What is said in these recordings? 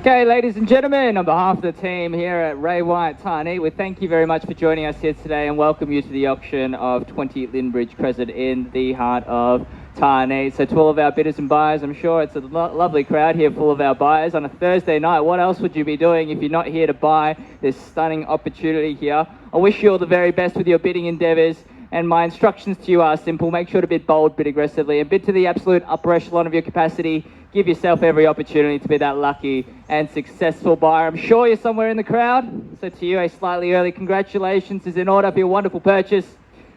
Okay, ladies and gentlemen, on behalf of the team here at Ray White Tarneit, we thank you very much for joining us here today and welcome you to the auction of 20 LYNBRIDGE CRES in the heart of Tarneit. So to all of our bidders and buyers, I'm sure it's a lovely crowd here full of our buyers on a Thursday night. What else would you be doing if you're not here to buy this stunning opportunity here? I wish you all the very best with your bidding endeavours. And my instructions to you are simple. Make sure to bid bold, bid aggressively, and bid to the absolute upper echelon of your capacity. Give yourself every opportunity to be that lucky and successful buyer. I'm sure you're somewhere in the crowd. So to you, a slightly early congratulations is in order for your wonderful purchase.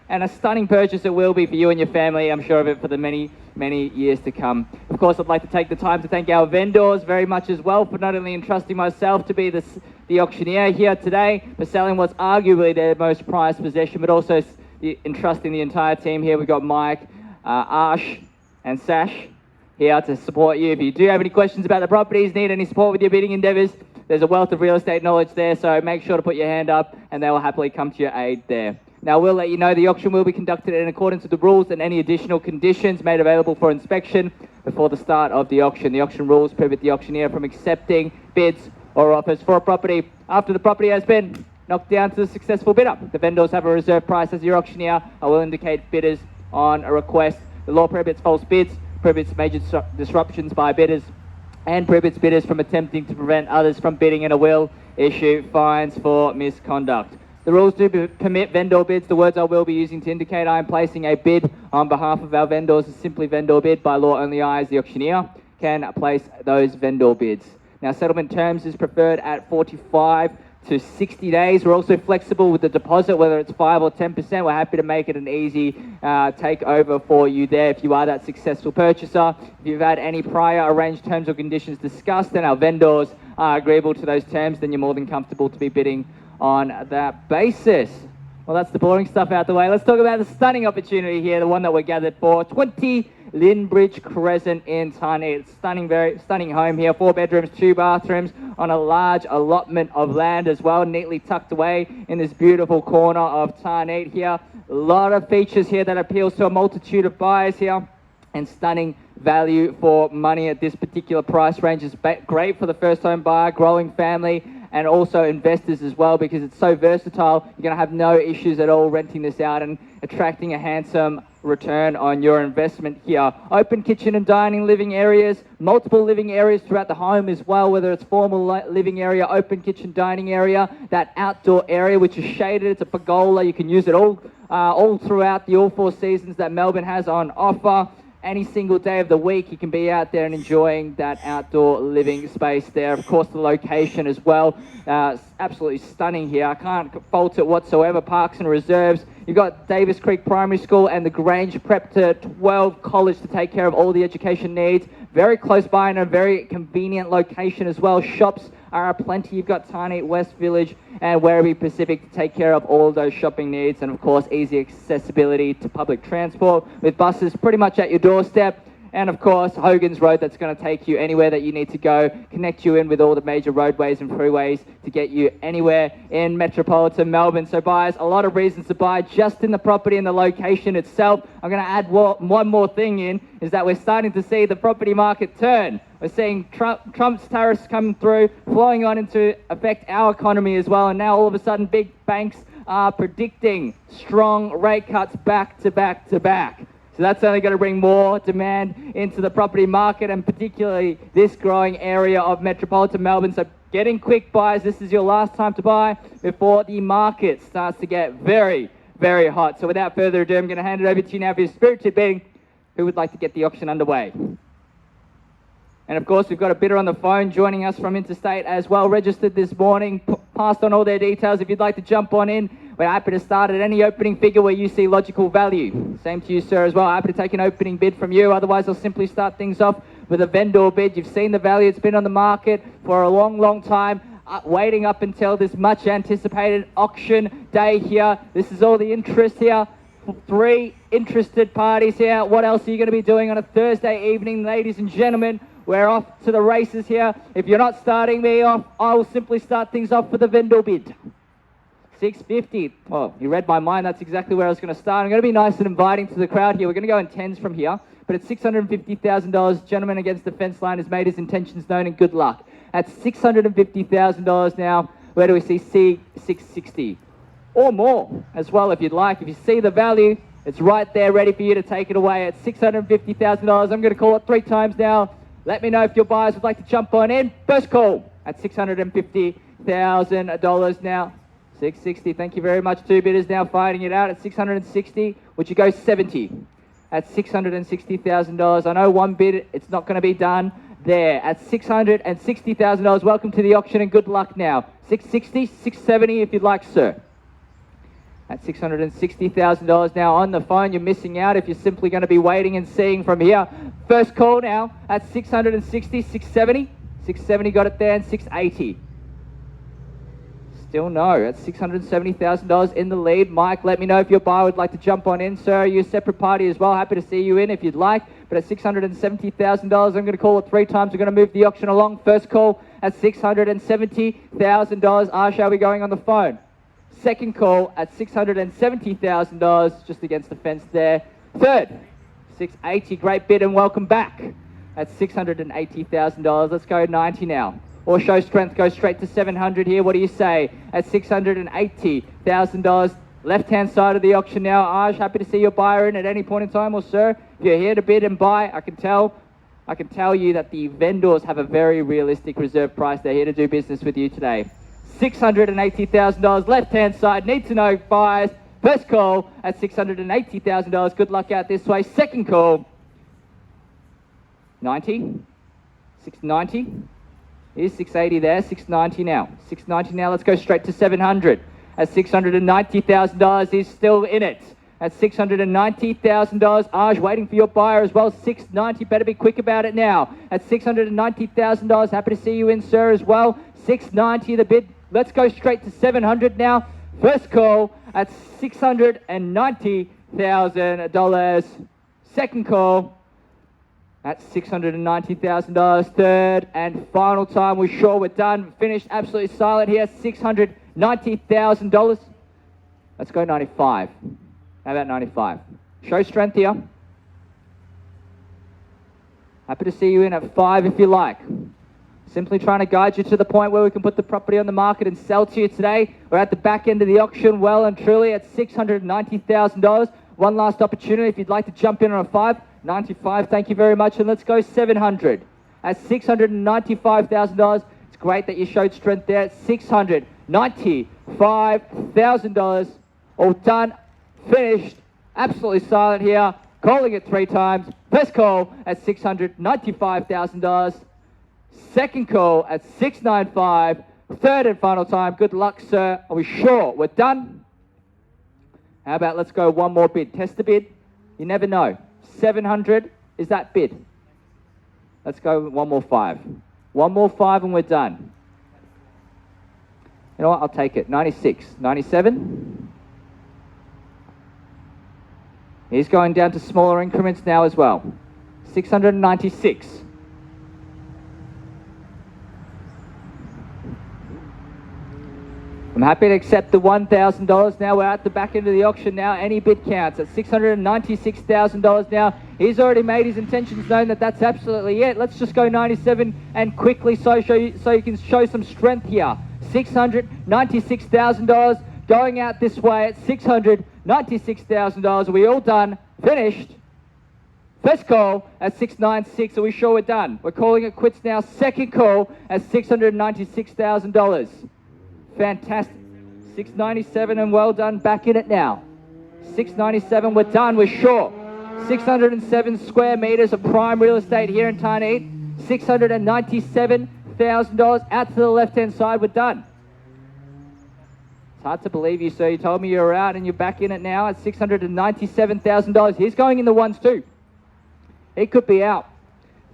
And a stunning purchase it will be for you and your family, I'm sure of it, for the many, many years to come. Of course, I'd like to take the time to thank our vendors very much as well for not only entrusting myself to be the auctioneer here today, for selling what's arguably their most prized possession, but also entrusting the entire team here. We've got Mike, Arsh and Sash here to support you. If you do have any questions about the properties, need any support with your bidding endeavours, there's a wealth of real estate knowledge there, so make sure to put your hand up and they will happily come to your aid there. Now, we'll let you know the auction will be conducted in accordance with the rules and any additional conditions made available for inspection before the start of the auction. The auction rules prohibit the auctioneer from accepting bids or offers for a property after the property has been knocked down to the successful bidder. The vendors have a reserve price as your auctioneer. I will indicate bidders on a request. The law prohibits false bids, prohibits major disruptions by bidders, and prohibits bidders from attempting to prevent others from bidding, and a will issue fines for misconduct. The rules do permit vendor bids. The words I will be using to indicate I am placing a bid on behalf of our vendors is simply vendor bid. By law, only I, as the auctioneer, can place those vendor bids. Now, settlement terms is preferred at 45 to 60 days. We're also flexible with the deposit, whether it's 5 or 10%. We're happy to make it an easy takeover for you there if you are that successful purchaser. If you've had any prior arranged terms or conditions discussed and our vendors are agreeable to those terms, then you're more than comfortable to be bidding on that basis. Well, that's the boring stuff out the way. Let's talk about the stunning opportunity here, the one that we're gathered for. 20 LYNBRIDGE CRES in Tarneit. It's stunning, very stunning home here. 4 bedrooms, 2 bathrooms on a large allotment of land as well, neatly tucked away in this beautiful corner of Tarneit here. A lot of features here that appeals to a multitude of buyers here, and stunning value for money at this particular price range is great for the first home buyer, growing family, and also investors as well, because it's so versatile. You're going to have no issues at all renting this out and attracting a handsome return on your investment here. Open kitchen and dining living areas, multiple living areas throughout the home as well, whether it's formal living area, open kitchen dining area, that outdoor area which is shaded. It's a pergola. You can use it all throughout the all 4 seasons that Melbourne has on offer. Any single day of the week, you can be out there and enjoying that outdoor living space there. Of course, the location as well, absolutely stunning here. I can't fault it whatsoever. Parks and reserves. You've got Davis Creek Primary School and the Grange Prep to 12 College to take care of all the education needs. Very close by and a very convenient location as well. Shops are plenty. You've got Tarneit West Village and Werribee Pacific to take care of all of those shopping needs, and of course easy accessibility to public transport with buses pretty much at your doorstep. And of course, Hogan's Road, that's going to take you anywhere that you need to go, connect you in with all the major roadways and freeways to get you anywhere in metropolitan Melbourne. So buyers, a lot of reasons to buy just in the property and the location itself. I'm going to add one more thing in, is that we're starting to see the property market turn. We're seeing Trump's tariffs coming through, flowing on into affect our economy as well. And now all of a sudden, big banks are predicting strong rate cuts back to back to back. So that's only going to bring more demand into the property market, and particularly this growing area of metropolitan Melbourne. So get in quick, buyers. This is your last time to buy before the market starts to get very, very hot. So without further ado, I'm going to hand it over to you now for your spirited bidding. Who would like to get the auction underway? And of course, we've got a bidder on the phone joining us from interstate as well, registered this morning, passed on all their details. If you'd like to jump on in, we're happy to start at any opening figure where you see logical value. Same to you, sir, as well. Happy to take an opening bid from you. Otherwise, I'll simply start things off with a vendor bid. You've seen the value. It's been on the market for a long, long time, waiting up until this much anticipated auction day here. This is all the interest here. 3 interested parties here. What else are you going to be doing on a Thursday evening, ladies and gentlemen? We're off to the races here. If you're not starting me off, I will simply start things off with a vendor bid. 650. Well, you read my mind. That's exactly where I was going to start. I'm going to be nice and inviting to the crowd here. We're going to go in tens from here, but it's $650,000. Gentleman against the fence line has made his intentions known, and good luck. at $650,000 now. Where do we see C660 or more as well if you'd like? If you see the value, it's right there ready for you to take it away at $650,000. I'm going to call it 3 times now. Let me know if your buyers would like to jump on in. First call at $650,000 now. 660, thank you very much. 2 bidders now fighting it out at 660. Would you go 70 at $660,000? I know 1 bid, it's not going to be done there at $660,000. Welcome to the auction and good luck now. 660, 670 if you'd like, sir. At $660,000 now on the phone, you're missing out if you're simply going to be waiting and seeing from here. First call now at 660, 670. 670 got it there, and 680. Still no, at $670,000 in the lead. Mike, let me know if your buyer would like to jump on in. Sir, are you a separate party as well? Happy to see you in if you'd like. But at $670,000, I'm going to call it 3 times. We're going to move the auction along. First call at $670,000. Arsh, are we going on the phone? Second call at $670,000, just against the fence there. Third, 680, great bid and welcome back at $680,000. Let's go 90 now. Or show strength, go straight to 700 here. What do you say? At $680,000, left-hand side of the auction now. Arsh, happy to see your buyer in at any point in time, or sir, if you're here to bid and buy, I can tell you that the vendors have a very realistic reserve price. They're here to do business with you today. $680,000, left-hand side, need to know buyers. First call at $680,000. Good luck out this way. Second call, 90, 690. Here's 680 there, 690 now. 690 now, let's go straight to 700. At $690,000, he's still in it. At $690,000, Arsh waiting for your buyer as well. 690, better be quick about it now. At $690,000, happy to see you in, sir, as well. 690 the bid. Let's go straight to 700 now. First call at $690,000. Second call at $690,000. Third and final time. We're sure we're done. Finished absolutely silent here. $690,000. Let's go 95. How about 95? Show strength here. Happy to see you in at 5 if you like. Simply trying to guide you to the point where we can put the property on the market and sell to you today. We're at the back end of the auction, well and truly at $690,000. One last opportunity if you'd like to jump in on a 5. 95, thank you very much. And let's go 700 at $695,000. It's great that you showed strength there at $695,000. All done, finished, absolutely silent here. Calling it 3 times. First call at $695,000. Second call at $695,000. Third and final time. Good luck, sir. Are we sure we're done? How about let's go one more bid. Test the bid. You never know. 700 is that bid. Let's go one more 5. One more 5 and we're done. You know what? I'll take it. 96. 97. He's going down to smaller increments now as well. 696. I'm happy to accept the $1,000 now. We're at the back end of the auction now. Any bid counts at $696,000 now. He's already made his intentions known that that's absolutely it. Let's just go 97 and quickly so you can show some strength here. $696,000 going out this way at $696,000. Are we all done? Finished? First call at 696. Are we sure we're done? We're calling it quits now. Second call at $696,000. Fantastic. 697 and well done. Back in it now. 697, we're done. We're sure. 607 square meters of prime real estate here in Tarneit. $697,000 out to the left-hand side. We're done. It's hard to believe you, sir. You told me you were out and you're back in it now at $697,000. He's going in the ones too. He could be out.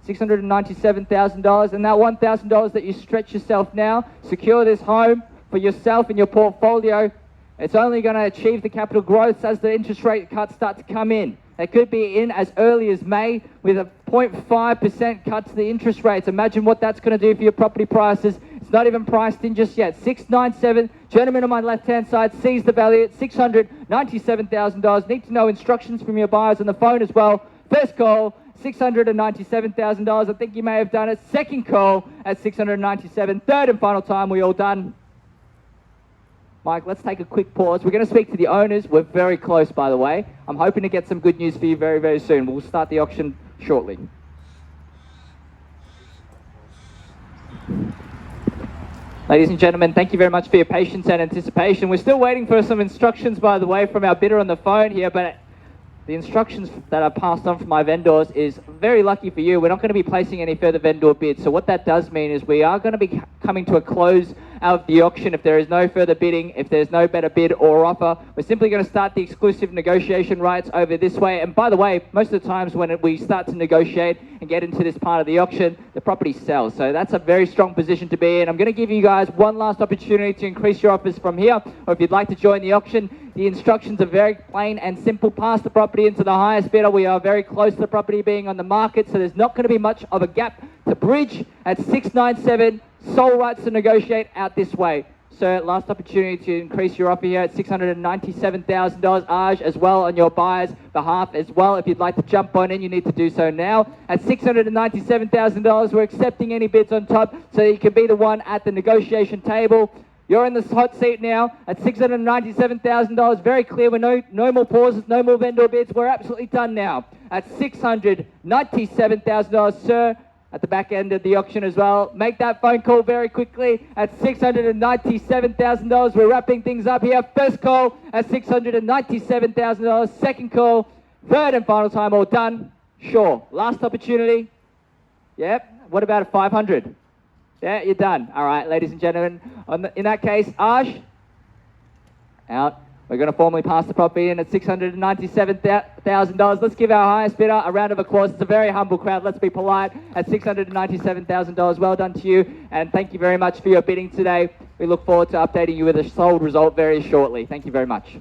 $697,000, and that $1,000 that you stretch yourself now, secure this home for yourself and your portfolio. It's only going to achieve the capital growth as the interest rate cuts start to come in. They could be in as early as May with a 0.5% cut to the interest rates. Imagine what that's going to do for your property prices. It's not even priced in just yet. 697, gentleman on my left-hand side sees the value at $697,000. Need to know instructions from your buyers on the phone as well. First call, $697,000. I think you may have done it. Second call at $697,000. Third and final time. We all done? Mike, let's take a quick pause. We're going to speak to the owners. We're very close, by the way. I'm hoping to get some good news for you very, very soon. We'll start the auction shortly. Ladies and gentlemen, thank you very much for your patience and anticipation. We're still waiting for some instructions, by the way, from our bidder on the phone here, but the instructions that are passed on from my vendors is very lucky for you. We're not going to be placing any further vendor bids. So what that does mean is we are going to be coming to a close of the auction if there is no further bidding, if there's no better bid or offer. We're simply going to start the exclusive negotiation rights over this way. And by the way, most of the times when we start to negotiate and get into this part of the auction, the property sells. So that's a very strong position to be in. I'm going to give you guys one last opportunity to increase your offers from here, or if you'd like to join the auction, the instructions are very plain and simple. Pass the property into the highest bidder. We are very close to the property being on the market, so there's not going to be much of a gap to bridge at 697. Sole rights to negotiate out this way. Sir, last opportunity to increase your offer here at $697,000. Arsh, as well on your buyer's behalf as well. If you'd like to jump on in, you need to do so now. At $697,000, we're accepting any bids on top so that you can be the one at the negotiation table. You're in the hot seat now at $697,000. Very clear. We're no more pauses, no more vendor bids. We're absolutely done now. At $697,000, sir. At the back end of the auction as well. Make that phone call very quickly at $697,000. We're wrapping things up here. First call at $697,000. Second call. Third and final time. All done? Sure. Last opportunity. Yep. What about a 500? Yeah, you're done. All right, ladies and gentlemen. In that case, Arsh, out. We're going to formally pass the property in at $697,000. Let's give our highest bidder a round of applause. It's a very humble crowd. Let's be polite. At $697,000. Well done to you. And thank you very much for your bidding today. We look forward to updating you with a sold result very shortly. Thank you very much.